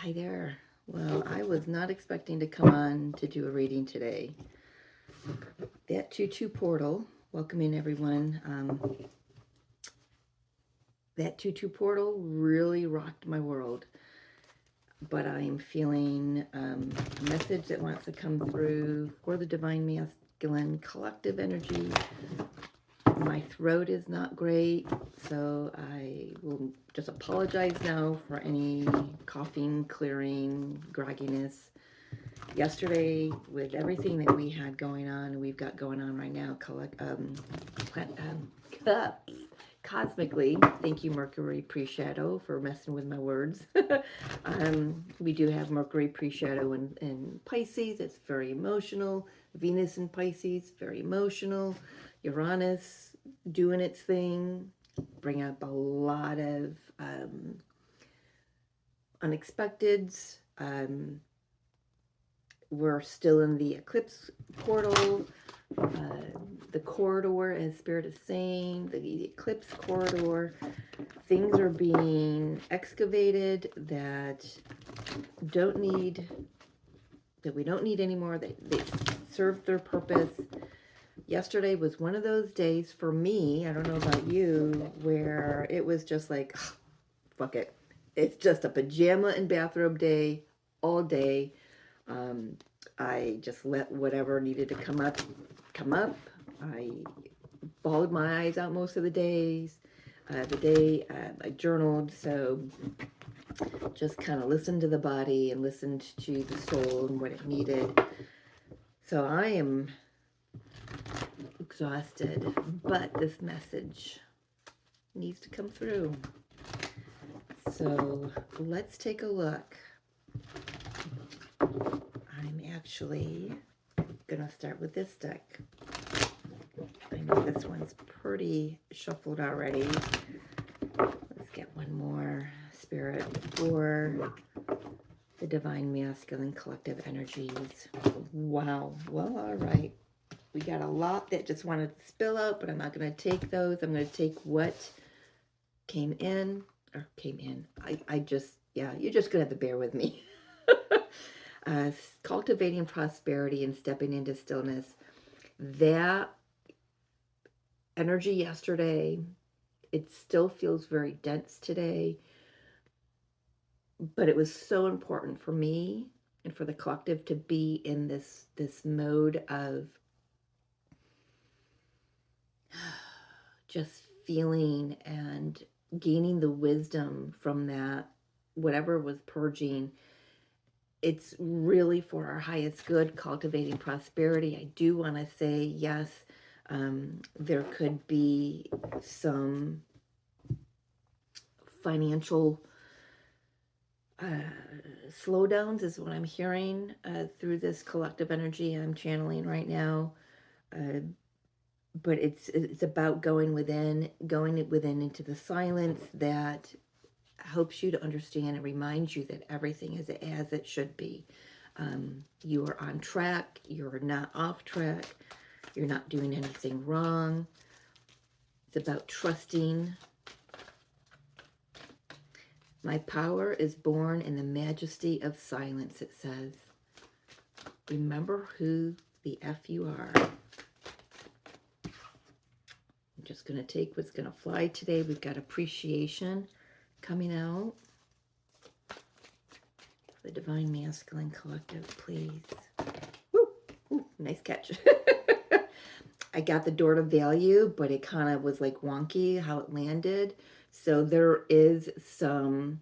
Hi there. Well, I was not expecting to come on to do a reading today. That 2-2 portal, welcoming everyone. That 2-2 portal really rocked my world. But I'm feeling a message that wants to come through for the Divine Masculine collective energy. My throat is not great, so I will just apologize now for any coughing, clearing, grogginess. Yesterday, with everything that we had going on, and we've got going on right now, cosmically, thank you, Mercury pre-shadow, for messing with my words. We do have Mercury pre-shadow in Pisces. It's very emotional. Venus in Pisces, very emotional. Uranus doing its thing, bring up a lot of unexpecteds. We're still in the eclipse portal, the corridor, as Spirit is saying, the eclipse corridor. Things are being excavated that we don't need anymore. They served their purpose. Yesterday was one of those days for me, I don't know about you, where it was just like, fuck it. It's just a pajama and bathrobe day all day. I just let whatever needed to come up. I bawled my eyes out most of the days. I journaled, so just kind of listened to the body and listened to the soul and what it needed. So I am exhausted, but this message needs to come through. So let's take a look. I'm actually gonna start with this deck. I know this one's pretty shuffled already. Let's get one more, Spirit, for the Divine Masculine collective energies. Wow. Well, all right. We got a lot that just wanted to spill out, but I'm not going to take those. I'm going to take what came in. I just, yeah, you're just going to have to bear with me. Cultivating prosperity and stepping into stillness. That energy yesterday, it still feels very dense today, but it was so important for me and for the collective to be in this mode of just feeling and gaining the wisdom from that, whatever was purging. It's really for our highest good, cultivating prosperity. I do want to say, yes, there could be some financial slowdowns is what I'm hearing through this collective energy I'm channeling right now. But it's about going within into the silence that helps you to understand and reminds you that everything is as it should be. You are on track. You're not off track. You're not doing anything wrong. It's about trusting. My power is born in the majesty of silence, it says. Remember who the F you are. I'm just going to take what's going to fly today. We've got appreciation coming out. The Divine Masculine Collective, please. Woo! Ooh, nice catch. I got the door to value, but it kind of was like wonky how it landed. So there is some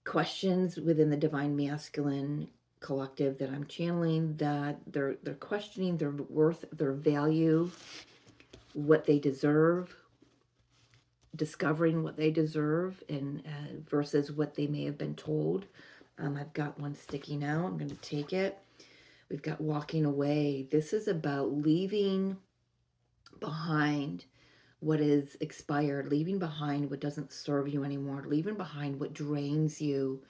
questions within the Divine Masculine Collective that I'm channeling, that they're questioning their worth, their value, what they deserve, discovering what they deserve, and versus what they may have been told. I've got one sticking out. I'm going to take it. We've got walking away. This is about leaving behind what is expired, leaving behind what doesn't serve you anymore, leaving behind what drains you.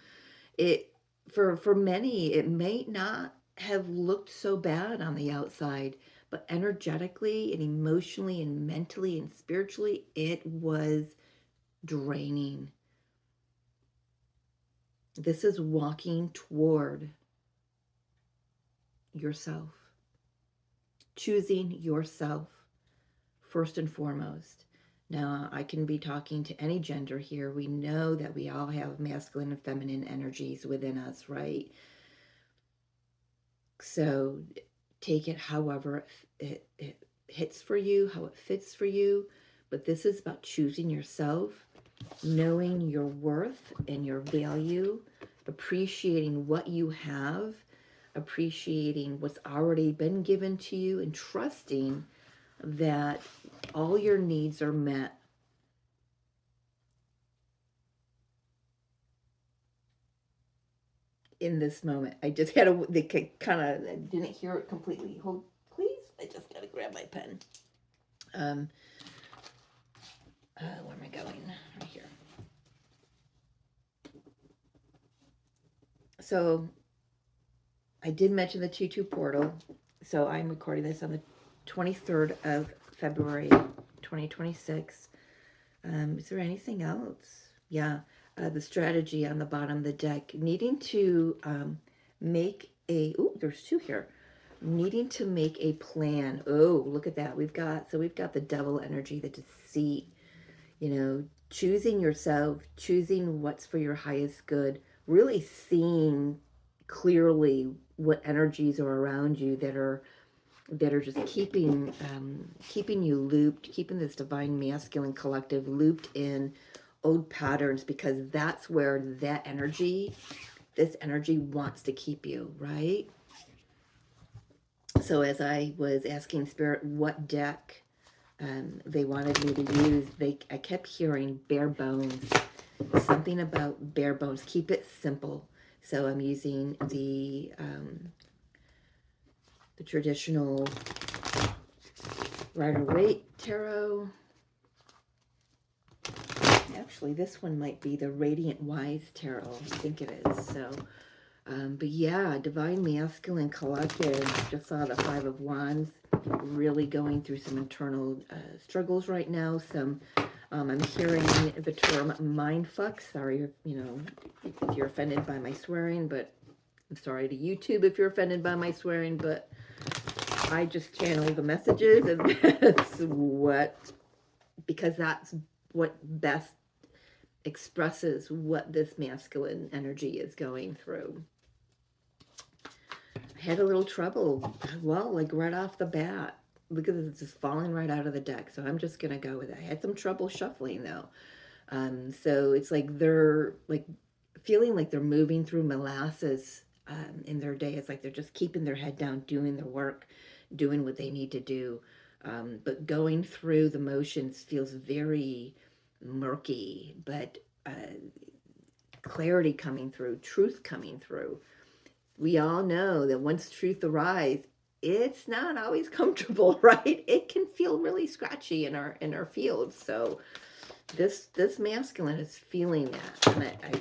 It for many, it may not have looked so bad on the outside, but energetically and emotionally and mentally and spiritually, it was draining. This is walking toward yourself, choosing yourself first and foremost. Now, I can be talking to any gender here. We know that we all have masculine and feminine energies within us, right? So take it however it hits for you, how it fits for you. But this is about choosing yourself, knowing your worth and your value, appreciating what you have, appreciating what's already been given to you, and trusting that all your needs are met. In this moment, I just had they kind of didn't hear it completely. Hold, please. I just gotta grab my pen. Where am I going? Right here. So I did mention the 2-2 portal. So I'm recording this on the 23rd of February, 2026. Is there anything else? Yeah. The strategy on the bottom of the deck, needing to make a, there's 2 here. Needing to make a plan. Oh, look at that. We've got the devil energy, the deceit, choosing yourself, choosing what's for your highest good, really seeing clearly what energies are around you that are just keeping you looped, keeping this divine masculine collective looped in old patterns, because that's where this energy wants to keep you, right? So as I was asking Spirit what deck they wanted me to use, I kept hearing bare bones, something about bare bones. Keep it simple. So I'm using the traditional Rider-Waite tarot. Actually, this one might be the Radiant Wise tarot. I think it is. So, but yeah, Divine Masculine Collective. Just saw the 5 of Wands. Really going through some internal struggles right now. I'm hearing the term mindfuck. Sorry, if you're offended by my swearing, but I'm sorry to YouTube if you're offended by my swearing, but I just channel the messages, and because that's what best expresses what this masculine energy is going through. I had a little trouble, like right off the bat. Look at this, it's just falling right out of the deck, so I'm just gonna go with it. I had some trouble shuffling though. So it's like they're like feeling like they're moving through molasses in their day. It's like they're just keeping their head down, doing their work, doing what they need to do. But going through the motions feels very murky, but clarity coming through, truth coming through. We all know that once truth arrives, it's not always comfortable, right? It can feel really scratchy in our field. So this masculine is feeling that, and I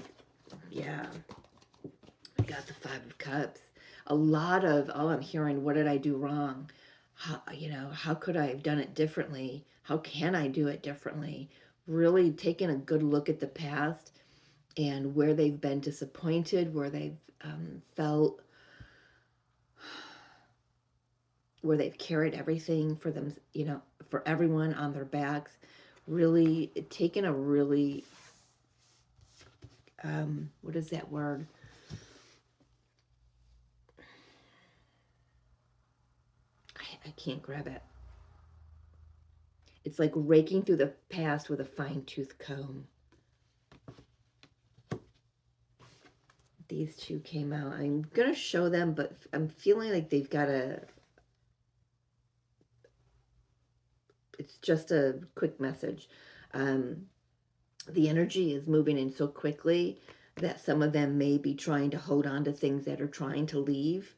got the 5 of Cups. A lot of, I'm hearing, what did I do wrong? How could I have done it differently? How can I do it differently? Really taking a good look at the past and where they've been disappointed, where they've felt, where they've carried everything for them, for everyone on their backs. Really taking a really, what is that word? I can't grab it. It's like raking through the past with a fine-tooth comb. These 2 came out. I'm going to show them, but I'm feeling like they've got it's just a quick message. The energy is moving in so quickly that some of them may be trying to hold on to things that are trying to leave.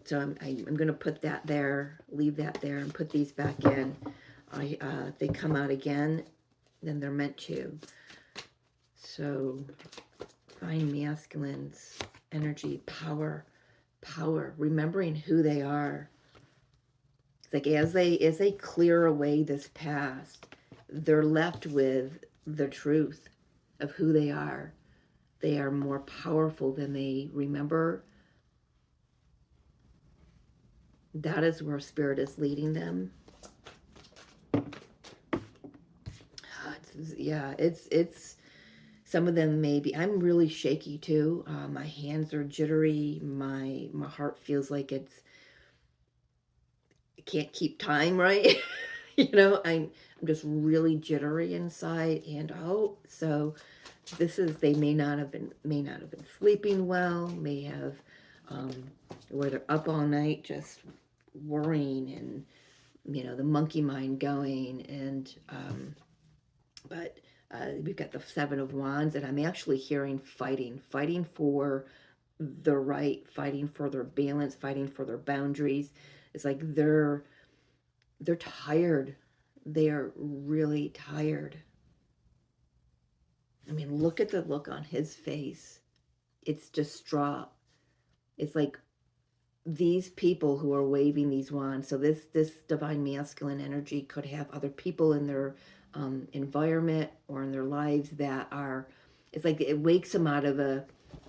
So I'm going to put that there, leave that there, and put these back in. If they come out again, then they're meant to. So find masculine's energy, power, remembering who they are. It's like as they clear away this past, they're left with the truth of who they are. They are more powerful than they remember. That is where Spirit is leading them. It's some of them maybe. I'm really shaky too. My hands are jittery. My heart feels like it can't keep time right. I'm just really jittery inside and out. So this is, they may not have been sleeping well, may have where they're up all night just worrying, and the monkey mind going, and but we've got the Seven of Wands, and I'm actually hearing fighting for the right, fighting for their balance, fighting for their boundaries. It's like they're tired. They're really tired. I mean, look at the look on his face. It's distraught. It's like these people who are waving these wands. So this divine masculine energy could have other people in their environment or in their lives that are, it's like it wakes them out of a,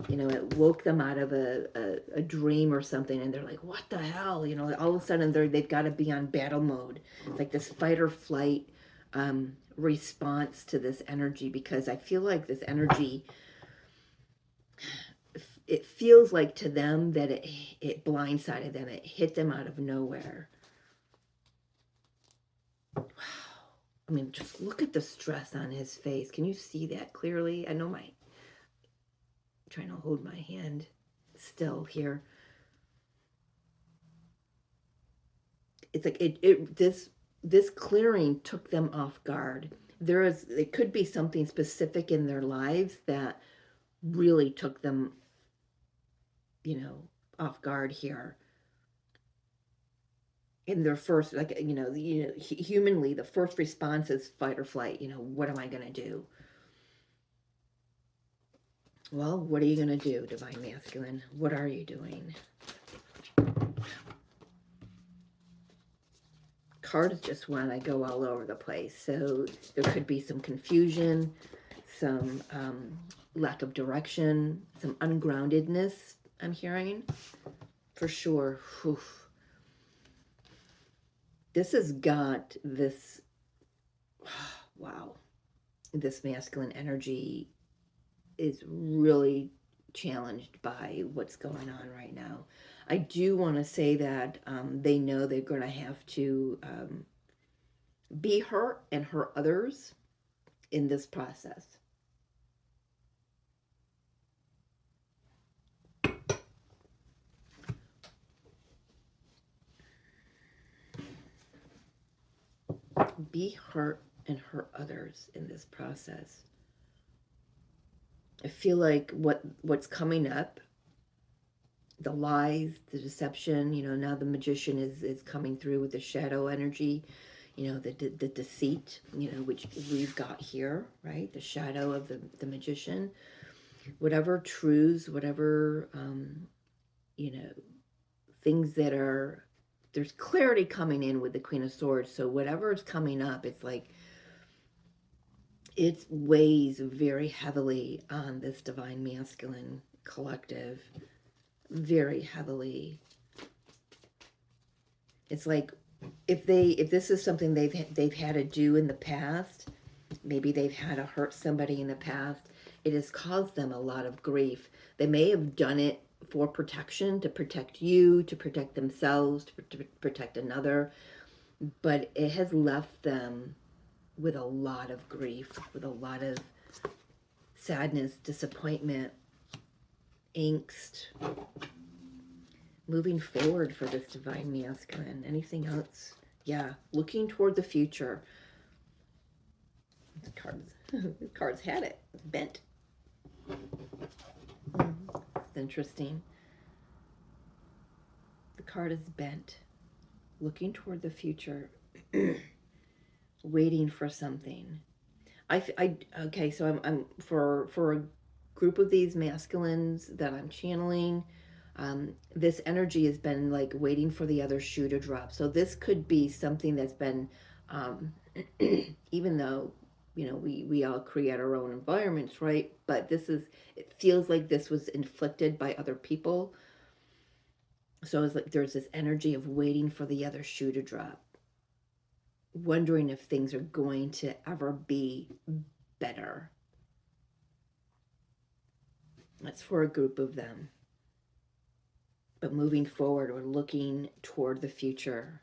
it woke them out of a dream or something, and they're like, what the hell? All of a sudden they've got to be on battle mode. It's like this fight or flight response to this energy, because I feel like this energy, it feels like to them that it blindsided them. It hit them out of nowhere. Wow. I mean, just look at the stress on his face. Can you see that clearly? I know I'm trying to hold my hand still here. It's like this clearing took them off guard. It could be something specific in their lives that really took them off guard here. In their first, like, humanly, the first response is fight or flight. What am I going to do? Well, what are you going to do, Divine Masculine? What are you doing? Cards just want to go all over the place. So there could be some confusion, some lack of direction, some ungroundedness, I'm hearing. For sure. Whew. This has got this, wow, this masculine energy is really challenged by what's going on right now. I do want to say that they know they're going to have to be hurt and hurt others in this process. Be hurt and hurt others in this process. I feel like what's coming up, the lies, the deception, now the magician is coming through with the shadow energy, the deceit, which we've got here, right? The shadow of the magician. Whatever truths, whatever, things that are, there's clarity coming in with the Queen of Swords. So whatever is coming up, it's like, it weighs very heavily on this divine masculine collective. Very heavily. It's like, if this is something they've had to do in the past, maybe they've had to hurt somebody in the past, it has caused them a lot of grief. They may have done it for protection, to protect you, to protect themselves, to protect another, but it has left them with a lot of grief, with a lot of sadness, disappointment, angst. Moving forward for this divine masculine. Anything else? Yeah, looking toward the future. The cards had it. It's bent. It's interesting. The card is bent. Looking toward the future. Waiting for something. Okay, so I'm for a group of these masculines that I'm channeling. This energy has been like waiting for the other shoe to drop. So this could be something that's been, even though, we all create our own environments, right? But it feels like this was inflicted by other people. So it's like there's this energy of waiting for the other shoe to drop, wondering if things are going to ever be better. That's for a group of them. But moving forward, we're looking toward the future,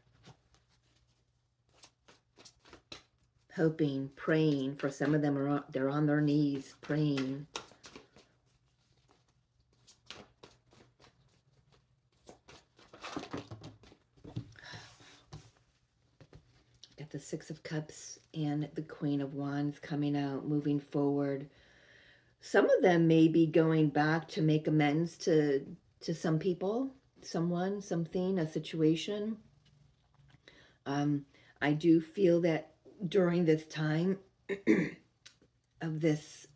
hoping, praying. For some of them, they're on their knees praying. Got the Six of Cups and the Queen of Wands coming out, moving forward. Some of them may be going back to make amends to some people, someone, something, a situation. I do feel that during this time of this,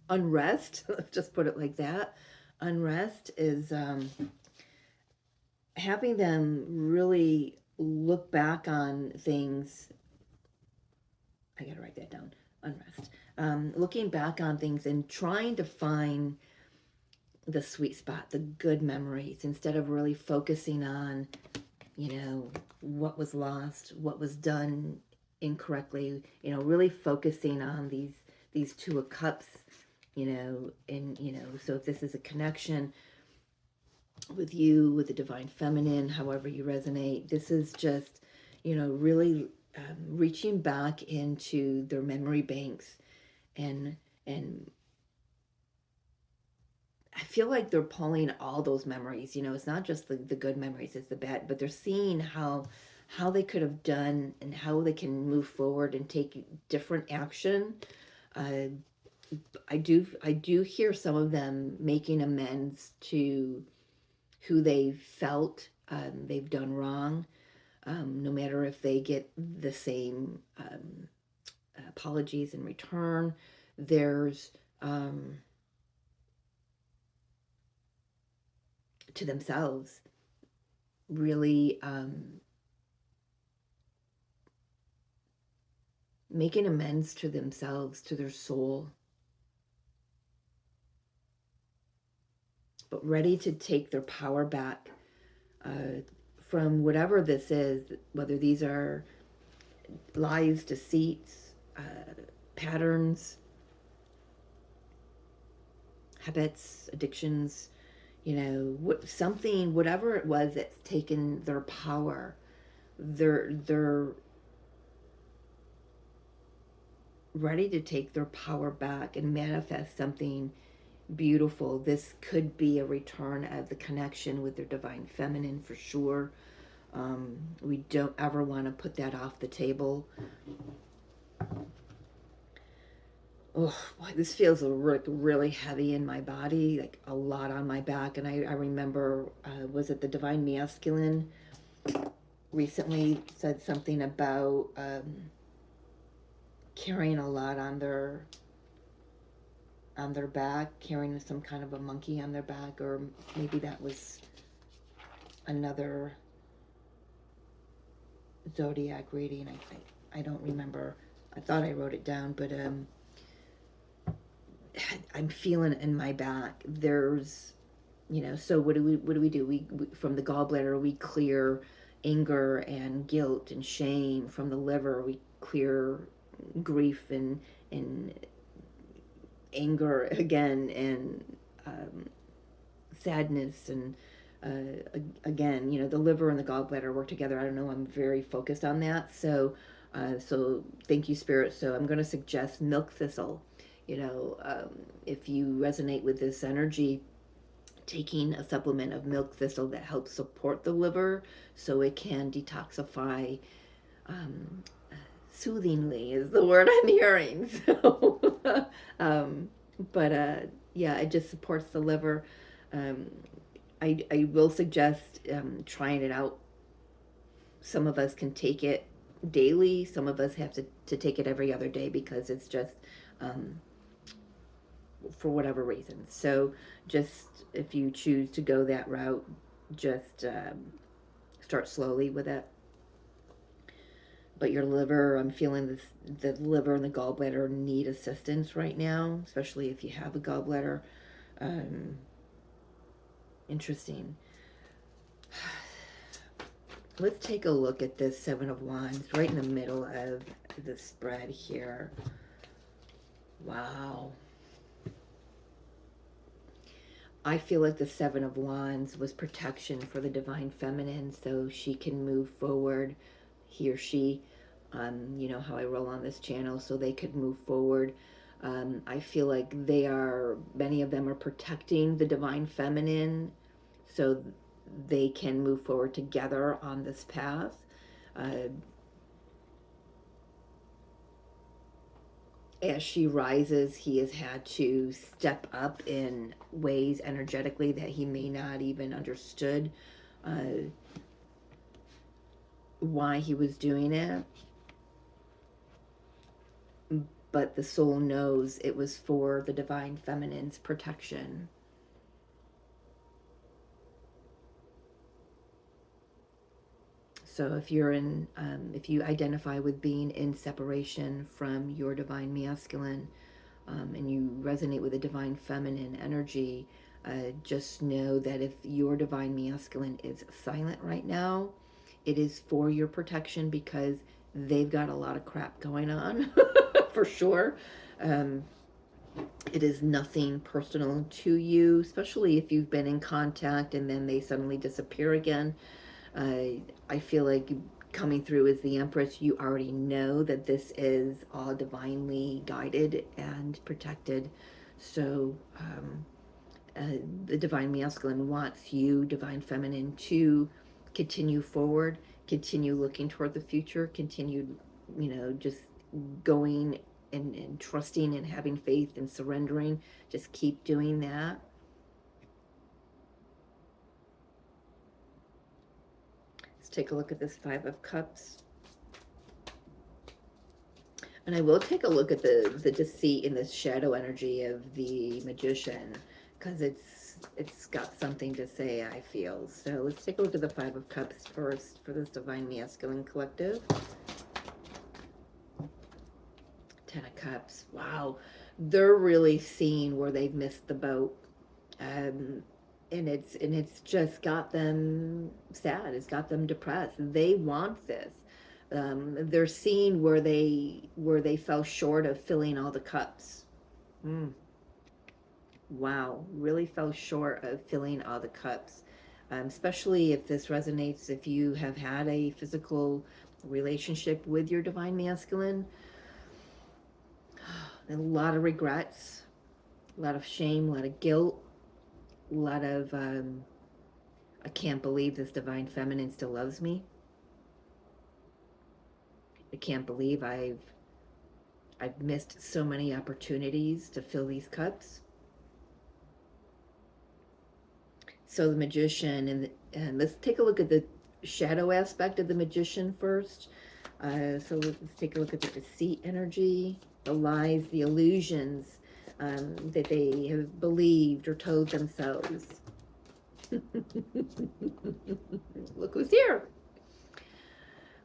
unrest, let's just put it like that, unrest is having them really look back on things. I gotta write that down. Unrest. Looking back on things and trying to find the sweet spot, the good memories, instead of really focusing on, what was lost, what was done incorrectly, really focusing on these Two of Cups, and, so if this is a connection with you, with the Divine Feminine, however you resonate, this is just, really reaching back into their memory banks and I feel like they're pulling all those memories. It's not just the good memories, it's the bad, but they're seeing how they could have done and how they can move forward and take different action. I do hear some of them making amends to who they felt they've done wrong, no matter if they get the same apologies in return. There's to themselves, really making amends to themselves, to their soul, but ready to take their power back from whatever this is, whether these are lies, deceits, patterns, habits, addictions, whatever it was that's taken their power. They're ready to take their power back and manifest something beautiful. This could be a return of the connection with their Divine Feminine for sure. We don't ever want to put that off the table. Oh, boy, this feels really heavy in my body, like a lot on my back. And I remember, was it the Divine Masculine recently said something about carrying a lot on their back, carrying some kind of a monkey on their back, or maybe that was another zodiac reading. I don't remember. I thought I wrote it down, but I'm feeling in my back. There's, so what do we do? We from the gallbladder, we clear anger and guilt and shame. From the liver, we clear grief and anger again, and sadness, and again, the liver and the gallbladder work together. I don't know, I'm very focused on that. So thank you, Spirit. So I'm going to suggest milk thistle. If you resonate with this energy, taking a supplement of milk thistle that helps support the liver so it can detoxify. Soothingly is the word I'm hearing. So, yeah, it just supports the liver. I will suggest trying it out. Some of us can take it daily. Some of us have to take it every other day because it's just for whatever reason. So just if you choose to go that route, just start slowly with it. But your liver, I'm feeling this, the liver and the gallbladder need assistance right now, especially if you have a gallbladder. Um, Interesting. Let's take a look at this Seven of Wands right in the middle of the spread here. Wow. I feel like the Seven of Wands was protection for the Divine Feminine so she can move forward, he or she. You know how I roll on this channel, so they could move forward. I feel like many of them are protecting the Divine Feminine so they can move forward together on this path. As she rises, he has had to step up in ways energetically that he may not even understood why he was doing it. But the soul knows it was for the Divine Feminine's protection. So if you're if you identify with being in separation from your Divine Masculine, and you resonate with the Divine Feminine energy, just know that if your Divine Masculine is silent right now, it is for your protection because they've got a lot of crap going on, for sure. It is nothing personal to you, especially if you've been in contact and then they suddenly disappear again. I feel like coming through as the Empress, you already know that this is all divinely guided and protected. So the Divine Masculine wants you, Divine Feminine, to continue forward, continue looking toward the future, continue, just going and trusting and having faith and surrendering. Just keep doing that. Let's take a look at this Five of Cups. And I will take a look at the deceit in the shadow energy of the Magician, because it's got something to say, I feel. So let's take a look at the Five of Cups first for this Divine Masculine collective. Ten of Cups. Wow. They're really seeing where they've missed the boat. And it's just got them sad. It's got them depressed. They want this. They're seeing where they fell short of filling all the cups. Wow, really fell short of filling all the cups. Especially if this resonates, if you have had a physical relationship with your Divine Masculine. A lot of regrets, a lot of shame, a lot of guilt, a lot of I can't believe this Divine Feminine still loves me. I can't believe I've missed so many opportunities to fill these cups. So the Magician, and let's take a look at the shadow aspect of the Magician first. So let's take a look at the deceit energy, the lies, the illusions that they have believed or told themselves. Look who's here.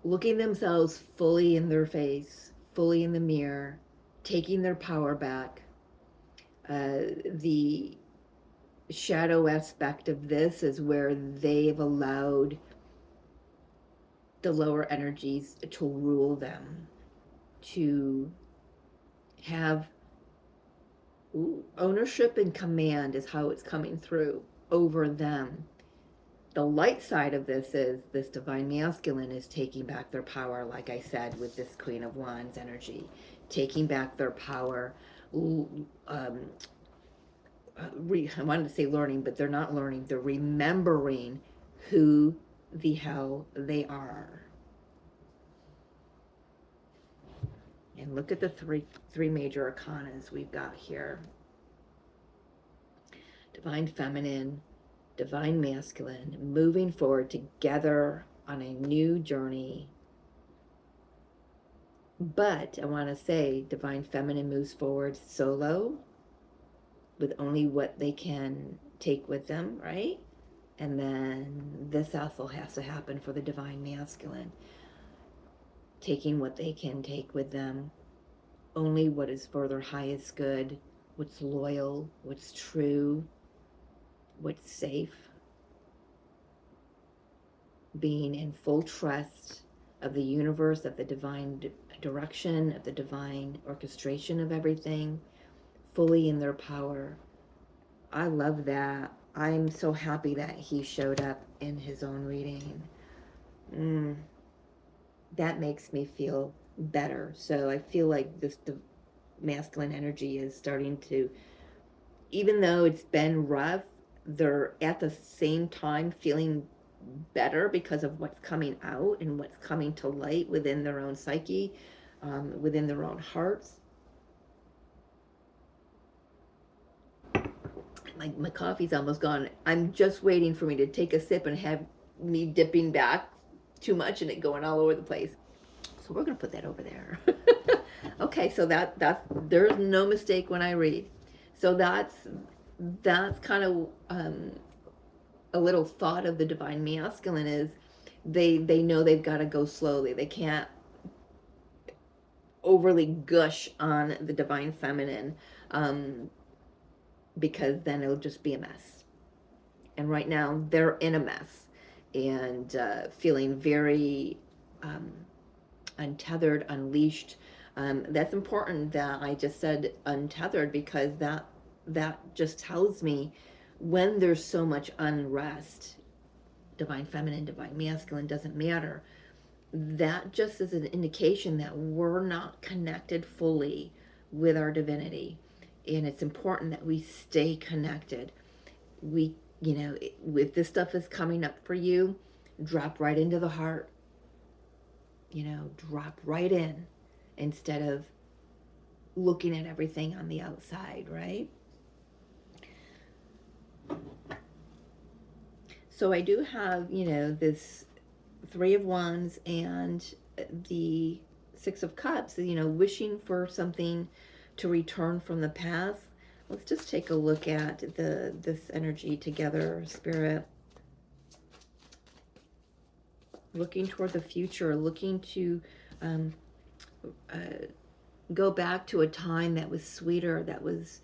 Looking themselves fully in their face, fully in the mirror, taking their power back. The shadow aspect of this is where they've allowed the lower energies to rule them, to have ownership and command is how it's coming through over them. The light side of this is this Divine Masculine is taking back their power, like I said, with this Queen of Wands energy, taking back their power. I wanted to say learning, but they're not learning. They're remembering who the hell they are. And look at the three major arcanas we've got here. Divine Feminine, Divine Masculine, moving forward together on a new journey. But I want to say Divine Feminine moves forward solo with only what they can take with them, right? And then this also has to happen for the Divine Masculine. taking what they can take with them, only what is for their highest good, what's loyal, what's true, what's safe, being in full trust of the universe, of the divine direction, of the divine orchestration of everything, fully in their power. I love that. I'm so happy that he showed up in his own reading. That makes me feel better. So I feel like the masculine energy is starting to, even though it's been rough, they're at the same time feeling better because of what's coming out and what's coming to light within their own psyche, within their own hearts. My coffee's almost gone. I'm just waiting for me to take a sip and have me dipping back too much and it going all over the place. So we're going to put that over there. Okay, so that's there's no mistake when I read. So that's kind of a little thought of the divine masculine is they know they've got to go slowly. They can't overly gush on the divine feminine, because then it'll just be a mess. And right now they're in a mess and feeling very untethered, unleashed. That's important that I just said untethered, because that just tells me when there's so much unrest, divine feminine, divine masculine, doesn't matter. That just is an indication that we're not connected fully with our divinity. And it's important that we stay connected. We, if this stuff is coming up for you, drop right into the heart. Drop right in instead of looking at everything on the outside, right? So I do have, this Three of Wands and the Six of Cups, wishing for something to return from the past. Let's just take a look at this energy together, Spirit. Looking toward the future, looking to go back to a time that was sweeter, that was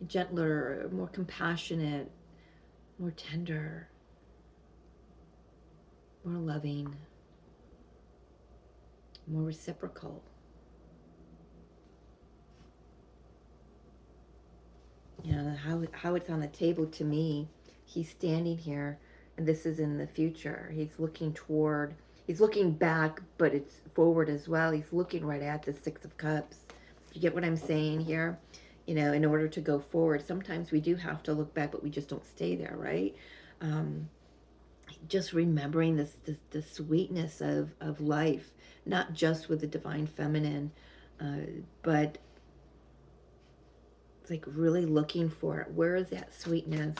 gentler, more compassionate, more tender, more loving, more reciprocal. How it's on the table to me, he's standing here, and this is in the future. He's looking back, but it's forward as well. He's looking right at the Six of Cups. You get what I'm saying here? In order to go forward, sometimes we do have to look back, but we just don't stay there, right? Just remembering the sweetness of life, not just with the divine feminine, but it's like really looking for it. Where is that sweetness?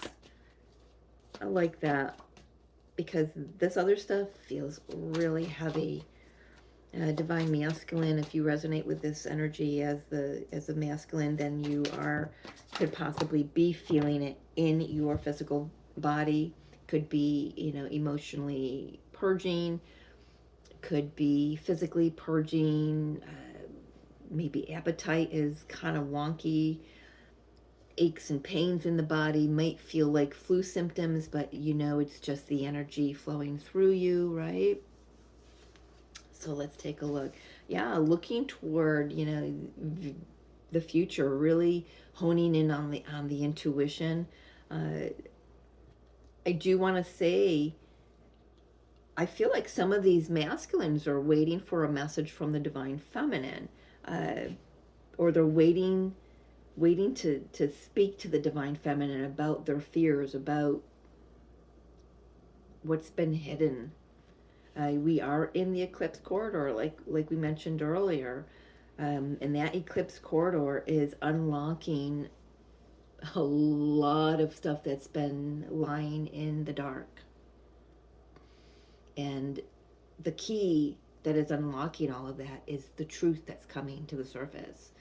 I like that, because this other stuff feels really heavy. Divine masculine, if you resonate with this energy as a masculine, then you could possibly be feeling it in your physical body. Could be, emotionally purging, could be physically purging. Maybe appetite is kind of wonky. Aches and pains in the body might feel like flu symptoms, but it's just the energy flowing through you, right? So let's take a look. Yeah, looking toward, the future, really honing in on the intuition. I do want to say, I feel like some of these masculines are waiting for a message from the divine feminine, or they're waiting to speak to the divine feminine about their fears, about what's been hidden. We are in the eclipse corridor, like we mentioned earlier, and that eclipse corridor is unlocking a lot of stuff that's been lying in the dark. And the key that is unlocking all of that is the truth that's coming to the surface.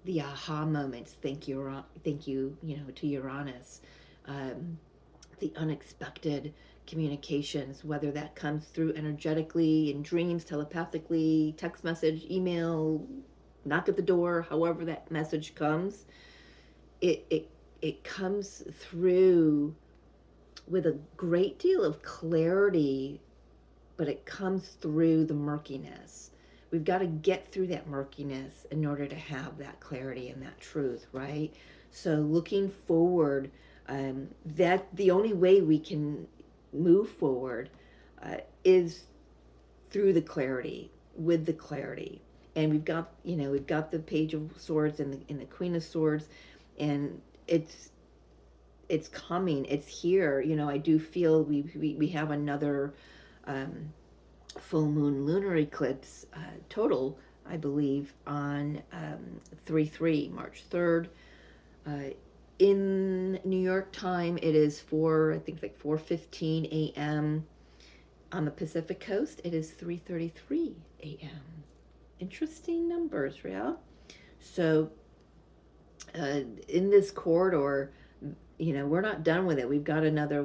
The aha moments, thank you, to Uranus. The unexpected communications, whether that comes through energetically, in dreams, telepathically, text message, email, knock at the door, however that message comes, it comes through with a great deal of clarity, but it comes through the murkiness. We've got to get through that murkiness in order to have that clarity and that truth, right? So looking forward, that the only way we can move forward is through the clarity, with the clarity. And we've got the Page of Swords and the Queen of Swords, and it's coming, it's here. I do feel we have another full moon lunar eclipse total, I believe, on 3/3, March 3rd. In New York time, it is I think like 4:15 a.m. On the Pacific Coast, it is 3:33 a.m. Interesting numbers, yeah? So in this corridor, we're not done with it. We've got another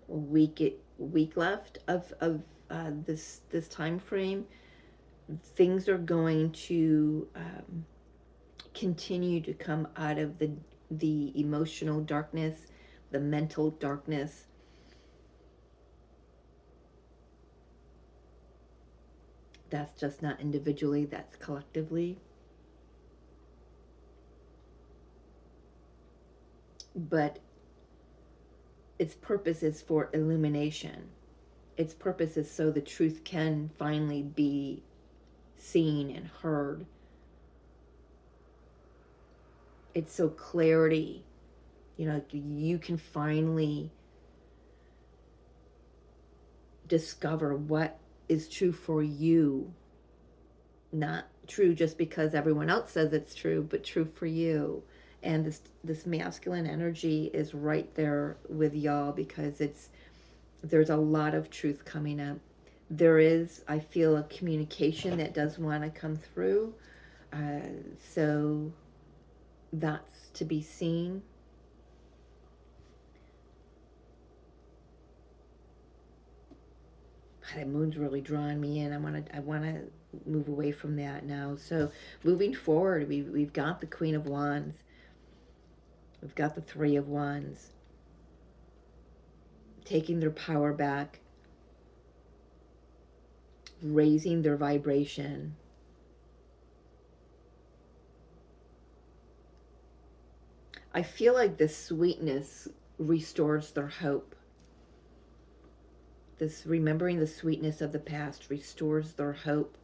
week left of this time frame. Things are going to continue to come out of the emotional darkness, the mental darkness. That's just not individually, that's collectively. But its purpose is for illumination. Its purpose is so the truth can finally be seen and heard. It's so clarity, you can finally discover what is true for you. Not true just because everyone else says it's true, but true for you. And this masculine energy is right there with y'all, because there's a lot of truth coming up. There is, I feel, a communication that does want to come through. So that's to be seen. The moon's really drawing me in. I want to move away from that now. So moving forward, we've got the Queen of Wands. We've got the Three of Wands. Taking their power back. Raising their vibration. I feel like this sweetness restores their hope. This remembering the sweetness of the past restores their hope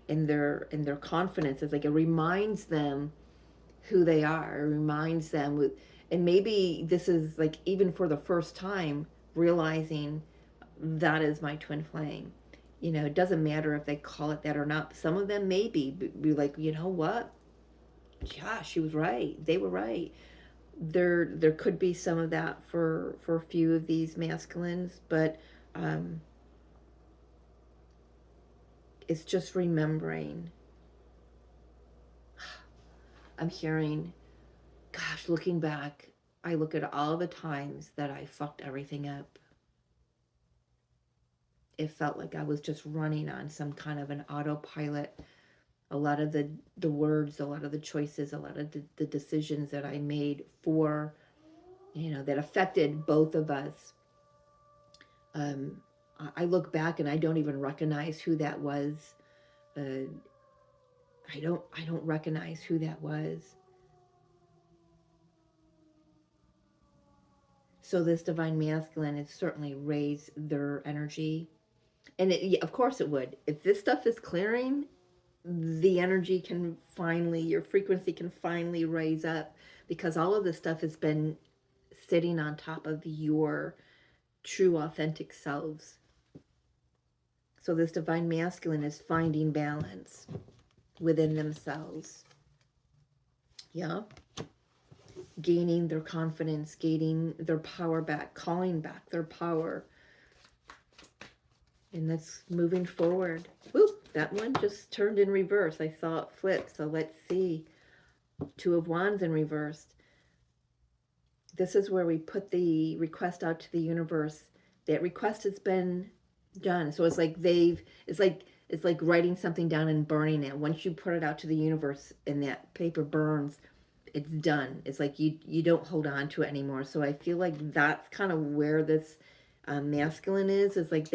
and their confidence. It's like it reminds them who they are. It reminds them and maybe this is like even for the first time realizing that is my twin flame. It doesn't matter if they call it that or not. Some of them maybe be like, you know what? Yeah, she was right. They were right. There could be some of that for a few of these masculines, but it's just remembering. I'm hearing, gosh, looking back, I look at all the times that I fucked everything up. It felt like I was just running on some kind of an autopilot. A lot of the words, a lot of the choices, a lot of the decisions that I made that affected both of us. I look back and I don't even recognize who that was. I don't recognize who that was. So this divine masculine has certainly raised their energy. And of course it would. If this stuff is clearing, the energy can finally, your frequency can finally raise up, because all of this stuff has been sitting on top of your true authentic selves. So this divine masculine is finding balance within themselves. Yeah. Gaining their confidence, gaining their power back, calling back their power. And that's moving forward. Whoop, that one just turned in reverse. I saw it flip, so let's see. Two of Wands in reverse. this is where we put the request out to the universe. That request has been done. So it's like it's like writing something down and burning it. Once you put it out to the universe and that paper burns, it's done. It's like you don't hold on to it anymore. So I feel like that's kind of where this masculine is. It's like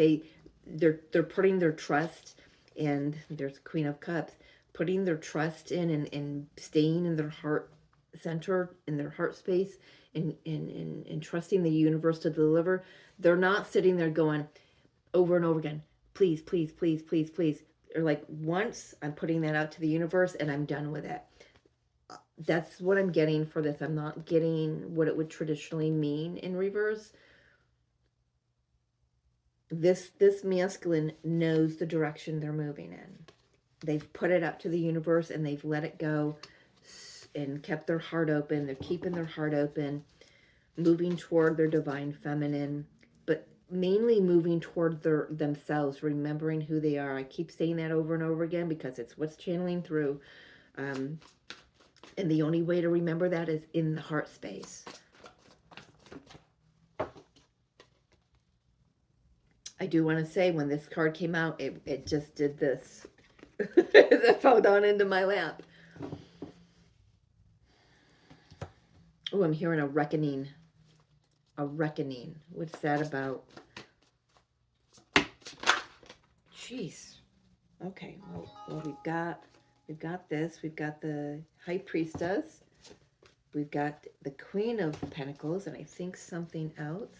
they're putting their trust, and there's Queen of Cups, putting their trust in and staying in their heart center, in their heart space, and trusting the universe to deliver. They're not sitting there going over and over again, please, please, please, please, please. Or like, once I'm putting that out to the universe and I'm done with it. That's what I'm getting for this. I'm not getting what it would traditionally mean in reverse. This masculine knows the direction they're moving in. They've put it out to the universe and they've let it go and kept their heart open. They're keeping their heart open, moving toward their divine feminine, but mainly moving toward themselves, remembering who they are. I keep saying that over and over again because it's what's channeling through. And the only way to remember that is in the heart space. I do want to say, when this card came out, it just did this. It fell down into my lap. Oh, I'm hearing a reckoning. A reckoning. What's that about? Jeez. Okay. Well, we've got this. We've got the High Priestess. We've got the Queen of Pentacles, and I think something else.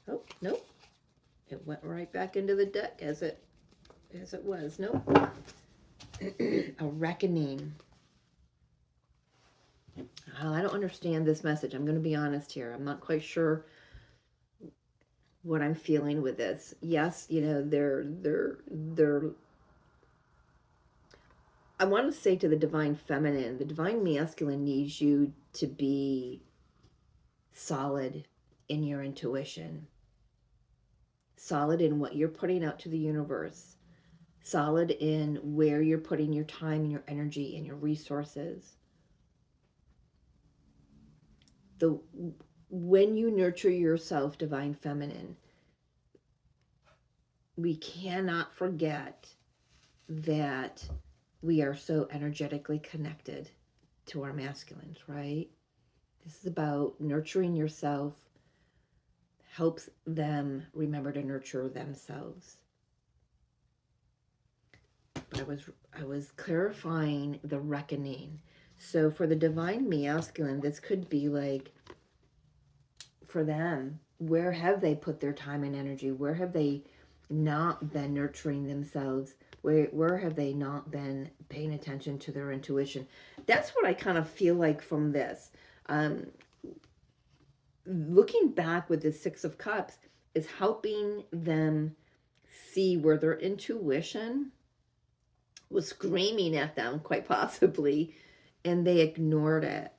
Oh, nope. It went right back into the deck as it was. Nope. A reckoning. I don't understand this message. I'm going to be honest here. I'm not quite sure what I'm feeling with this. Yes, you know, they're I want to say to the divine feminine, the divine masculine needs you to be solid in your intuition, solid in what you're putting out to the universe, solid in where you're putting your time and your energy and your resources. When you nurture yourself, divine feminine, we cannot forget that we are so energetically connected to our masculines, right? This is about nurturing yourself, helps them remember to nurture themselves. But I was clarifying the reckoning. So for the divine masculine, this could be like, for them, where have they put their time and energy? Where have they not been nurturing themselves? Where have they not been paying attention to their intuition? That's what I kind of feel like from this. Looking back with the Six of Cups is helping them see where their intuition was screaming at them, quite possibly, and they ignored it.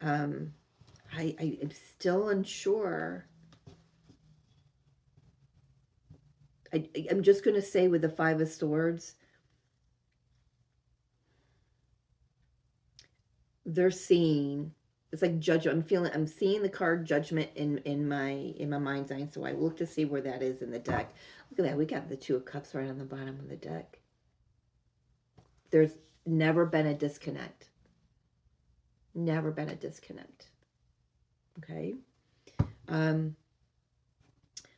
I'm still unsure. I'm just going to say, with the Five of Swords, they're seeing, it's like judgment. I'm seeing the card Judgment in my mind's eye. So I look to see where that is in the deck. Look at that. We got the Two of Cups right on the bottom of the deck. There's never been a disconnect. Never been a disconnect. Okay.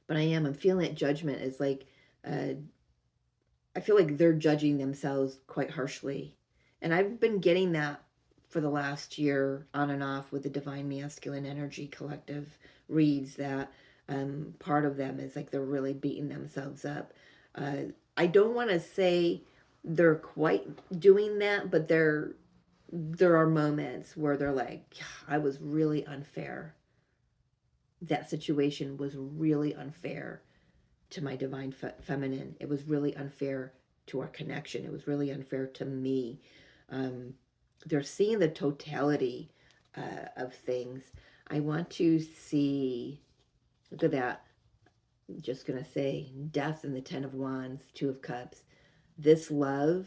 But I'm feeling that Judgment is like, I feel like they're judging themselves quite harshly. And I've been getting that for the last year, on and off, with the Divine Masculine Energy Collective reads, that part of them is like they're really beating themselves up. I don't want to say they're quite doing that, but there are moments where they're like, I was really unfair. That situation was really unfair to my divine feminine. It was really unfair to our connection. It was really unfair to me. They're seeing the totality of things. I want to see, look at that. I'm just going to say Death and the Ten of Wands, Two of Cups. This love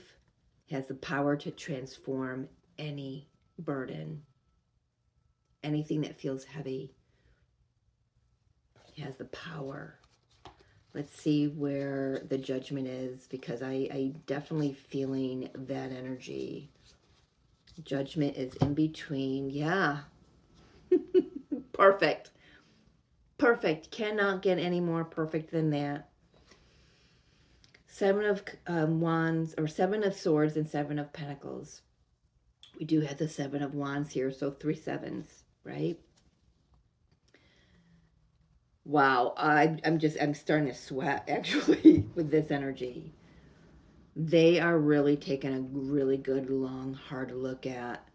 has the power to transform any burden, anything that feels heavy. He has the power. Let's see where the Judgment is, because I definitely feeling that energy. Judgment is in between. Yeah. Perfect. Perfect. Cannot get any more perfect than that. Seven of Wands, or Seven of Swords and Seven of Pentacles. We do have the Seven of Wands here, so 3 sevens, right? Wow, I'm starting to sweat, actually, with this energy. They are really taking a really good, long, hard look at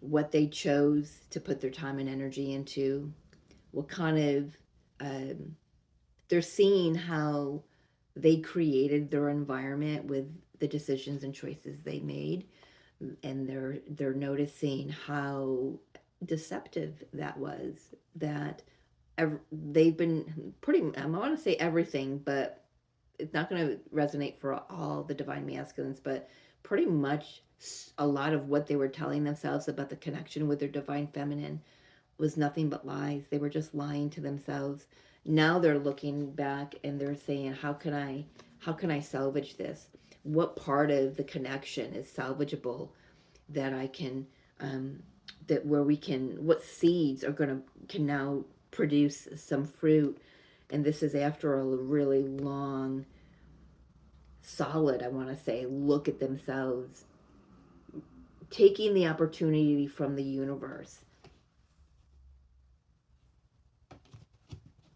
what they chose to put their time and energy into, what kind of, they're seeing how they created their environment with the decisions and choices they made, and they're noticing how deceptive that was, that they've been pretty, I want to say everything, but it's not going to resonate for all the divine masculines, but pretty much a lot of what they were telling themselves about the connection with their divine feminine was nothing but lies. They were just lying to themselves. Now they're looking back and they're saying, how can I salvage this? What part of the connection is salvageable that I can, that where we can, what seeds can now produce some fruit? And this is after a really long, solid, I want to say, look at themselves, taking the opportunity from the universe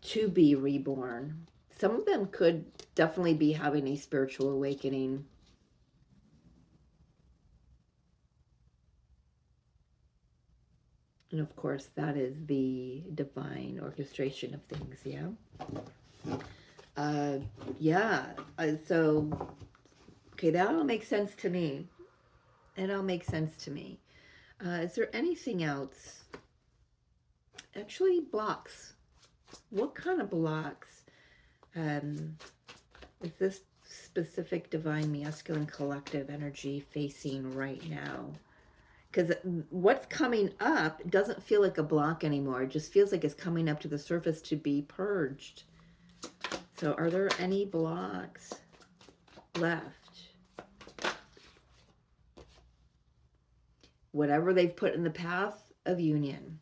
to be reborn. Some of them could definitely be having a spiritual awakening. And of course, that is the divine orchestration of things, yeah? So, okay, that all makes sense to me. It all makes sense to me. Is there anything else? Actually, blocks. What kind of blocks is this specific divine masculine collective energy facing right now? Because what's coming up doesn't feel like a block anymore. It just feels like it's coming up to the surface to be purged. So are there any blocks left? Whatever they've put in the path of union.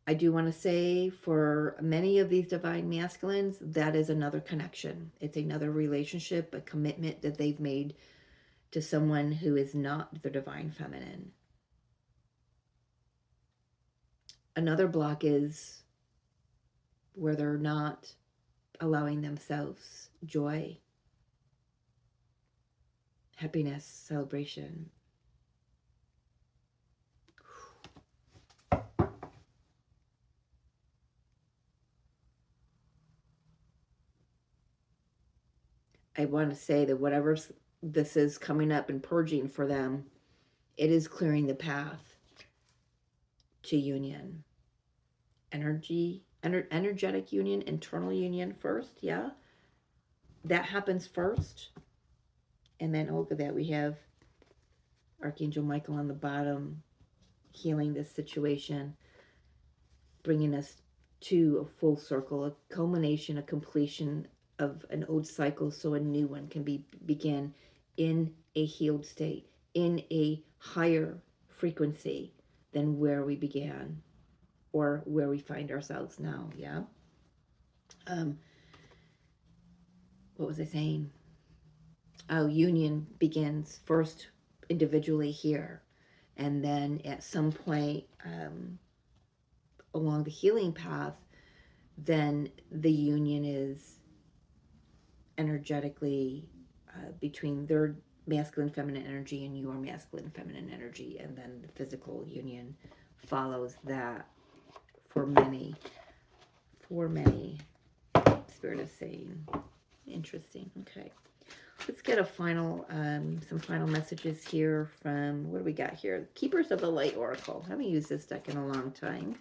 I do want to say, for many of these divine masculines, that is another connection. It's another relationship, a commitment that they've made to someone who is not the divine feminine. Another block is where they're not allowing themselves joy, happiness, celebration. I want to say that whatever this is coming up and purging for them, it is clearing the path to union. Energetic union, internal union first, yeah? That happens first. And then, look at that, we have Archangel Michael on the bottom, healing this situation, bringing us to a full circle, a culmination, a completion of an old cycle, so a new one can begin in a healed state, in a higher frequency than where we began or where we find ourselves now, yeah? What was I saying? Oh, union begins first individually here, and then at some point along the healing path, then the union is energetically between their masculine feminine energy and your masculine feminine energy, and then the physical union follows that for many. Spirit is saying. Interesting. Okay, let's get a final some final messages here from, what do we got here? Keepers of the Light Oracle. I haven't used this deck in a long time,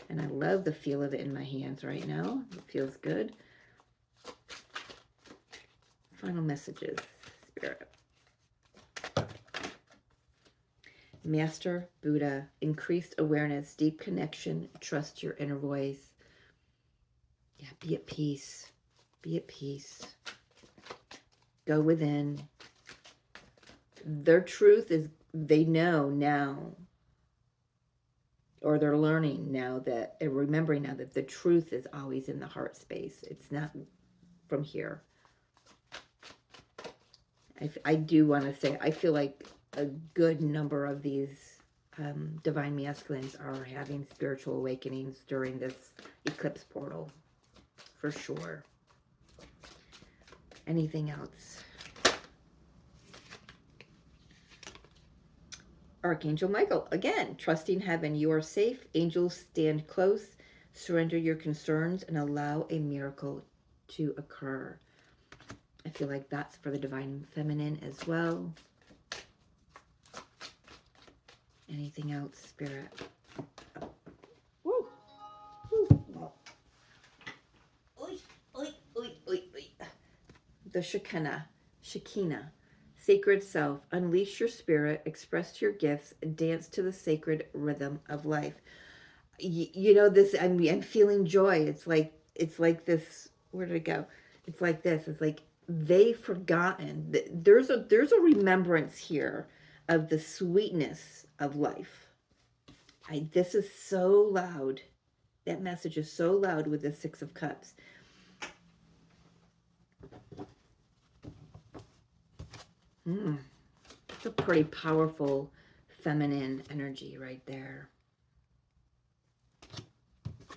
and I love the feel of it in my hands right now. It feels good. Final messages, Spirit. Master Buddha, increased awareness, deep connection, trust your inner voice. Yeah, be at peace. Be at peace. Go within. Their truth is, they know now, or they're learning now that, and remembering now that the truth is always in the heart space. It's not from here. I do want to say, I feel like a good number of these divine masculines are having spiritual awakenings during this eclipse portal, for sure. Anything else? Archangel Michael, again, trusting heaven, you are safe. Angels stand close. Surrender your concerns and allow a miracle to occur. I feel like that's for the divine feminine as well. Anything else, Spirit? Woo. Woo. Oy, oy, oy, oy, oy. The Shekinah, sacred self, unleash your spirit, express your gifts, dance to the sacred rhythm of life. You know this. I'm feeling joy. It's like this. Where did it go? It's like this. It's like they've forgotten. There's a remembrance here of the sweetness of life. This is so loud. That message is so loud with the Six of Cups. It's a pretty powerful feminine energy right there.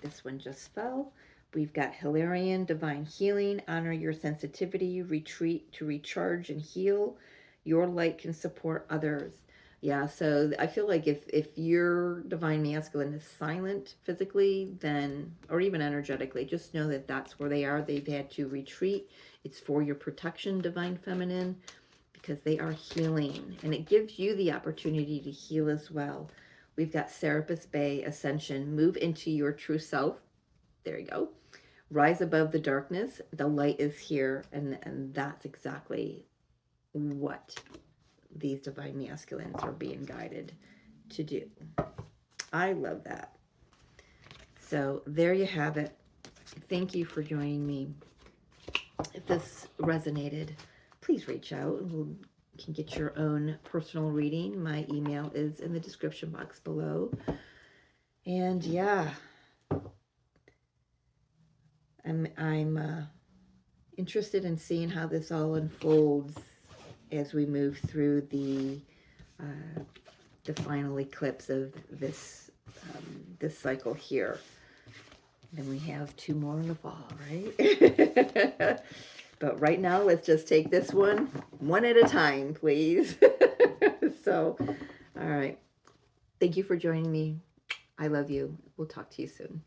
This one just fell. We've got Hilarion, divine healing, honor your sensitivity, retreat to recharge and heal. Your light can support others. Yeah, so I feel like if your divine masculine is silent physically, then, or even energetically, just know that that's where they are. They've had to retreat. It's for your protection, divine feminine, because they are healing. And it gives you the opportunity to heal as well. We've got Serapis Bay, Ascension, move into your true self. There you go. Rise above the darkness. The light is here. And that's exactly what these divine masculines are being guided to do. I love that. So there you have it. Thank you for joining me. If this resonated, please reach out. You can get your own personal reading. My email is in the description box below. And yeah, I'm interested in seeing how this all unfolds as we move through the final eclipse of this this cycle here. Then we have 2 more in the fall, right? But right now, let's just take this one at a time, please. So, all right. Thank you for joining me. I love you. We'll talk to you soon.